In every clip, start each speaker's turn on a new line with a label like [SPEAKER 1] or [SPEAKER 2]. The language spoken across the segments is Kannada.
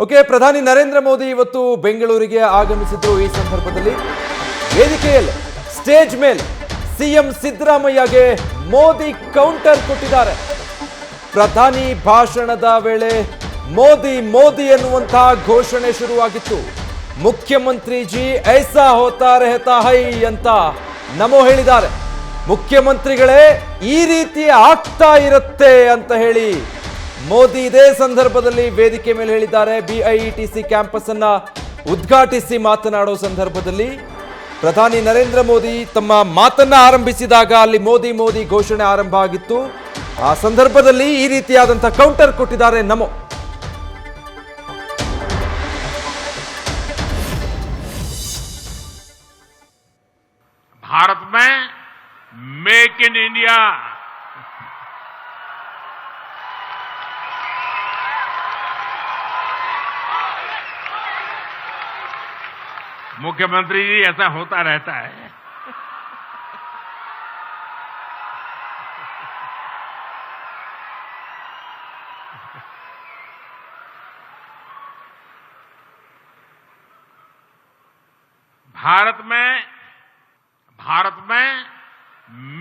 [SPEAKER 1] ಓಕೆ, ಪ್ರಧಾನಿ ನರೇಂದ್ರ ಮೋದಿ ಇವತ್ತು ಬೆಂಗಳೂರಿಗೆ ಆಗಮಿಸಿದ್ರು. ಈ ಸಂದರ್ಭದಲ್ಲಿ ವೇದಿಕೆಯಲ್ಲಿ ಸ್ಟೇಜ್ ಮೇಲೆ ಸಿಎಂ ಸಿದ್ದರಾಮಯ್ಯಗೆ ಮೋದಿ ಕೌಂಟರ್ ಕೊಟ್ಟಿದ್ದಾರೆ. ಪ್ರಧಾನಿ ಭಾಷಣದ ವೇಳೆ ಮೋದಿ ಮೋದಿ ಎನ್ನುವಂತಹ ಘೋಷಣೆ ಶುರುವಾಗಿತ್ತು. ಮುಖ್ಯಮಂತ್ರಿ ಜಿ ಐಸಾ ಹೋತಾ ರೆಹತಾ ಹೈ ಅಂತ ನಮೋ ಹೇಳಿದ್ದಾರೆ. ಮುಖ್ಯಮಂತ್ರಿಗಳೇ ಈ ರೀತಿ ಆಗ್ತಾ ಇರುತ್ತೆ ಅಂತ ಹೇಳಿ ಮೋದಿ ಇದೇ ಸಂದರ್ಭದಲ್ಲಿ ವೇದಿಕೆ ಮೇಲೆ ಹೇಳಿದ್ದಾರೆ. ಬಿಐಇಟಿಸಿ ಕ್ಯಾಂಪಸ್ ಅನ್ನ ಉದ್ಘಾಟಿಸಿ ಮಾತನಾಡೋ ಸಂದರ್ಭದಲ್ಲಿ ಪ್ರಧಾನಿ ನರೇಂದ್ರ ಮೋದಿ ತಮ್ಮ ಮಾತನ್ನ ಆರಂಭಿಸಿದಾಗ ಅಲ್ಲಿ ಮೋದಿ ಮೋದಿ ಘೋಷಣೆ ಆರಂಭ ಆಗಿತ್ತು. ಆ ಸಂದರ್ಭದಲ್ಲಿ ಈ ರೀತಿಯಾದಂತಹ ಕೌಂಟರ್ ಕೊಟ್ಟಿದ್ದಾರೆ ನಮೋ.
[SPEAKER 2] भारत में मेक इन इंडिया मुख्यमंत्री जी ऐसा होता रहता है. भारत में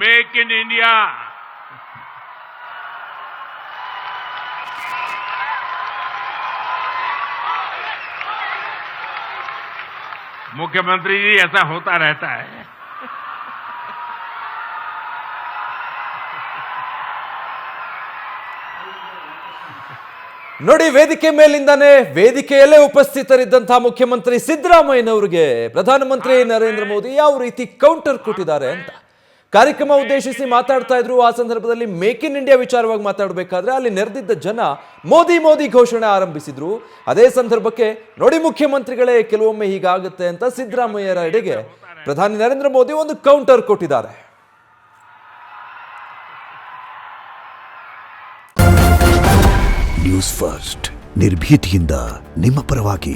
[SPEAKER 2] मेक इन इंडिया मुख्यमंत्री जी ऐसा होता रहता है.
[SPEAKER 1] ನೋಡಿ, ವೇದಿಕೆ ಮೇಲಿಂದಾನೆ ವೇದಿಕೆಯಲ್ಲೇ ಉಪಸ್ಥಿತರಿದ್ದಂತಹ ಮುಖ್ಯಮಂತ್ರಿ ಸಿದ್ದರಾಮಯ್ಯನವರಿಗೆ ಪ್ರಧಾನಮಂತ್ರಿ ನರೇಂದ್ರ ಮೋದಿ ಯಾವ ರೀತಿ ಕೌಂಟರ್ ಕೊಟ್ಟಿದ್ದಾರೆ ಅಂತ ಕಾರ್ಯಕ್ರಮ ಉದ್ದೇಶಿಸಿ ಮಾತಾಡ್ತಾ ಇದ್ರು. ಆ ಸಂದರ್ಭದಲ್ಲಿ ಮೇಕ್ ಇನ್ ಇಂಡಿಯಾ ವಿಚಾರವಾಗಿ ಮಾತಾಡಬೇಕಾದ್ರೆ ಅಲ್ಲಿ ನೆರೆದಿದ್ದ ಜನ ಮೋದಿ ಮೋದಿ ಘೋಷಣೆ ಆರಂಭಿಸಿದ್ರು. ಅದೇ ಸಂದರ್ಭಕ್ಕೆ ನೋಡಿ ಮುಖ್ಯಮಂತ್ರಿಗಳೇ ಕೆಲವೊಮ್ಮೆ ಹೀಗಾಗುತ್ತೆ ಅಂತ ಸಿದ್ದರಾಮಯ್ಯರ ಎಡೆಗೆ ಪ್ರಧಾನಿ ನರೇಂದ್ರ ಮೋದಿ ಒಂದು ಕೌಂಟರ್ ಕೊಟ್ಟಿದ್ದಾರೆ.
[SPEAKER 3] ನ್ಯೂಸ್ ಫಸ್ಟ್ ನಿರ್ಭೀತಿಯಿಂದ ನಿಮ್ಮ ಪರವಾಗಿ.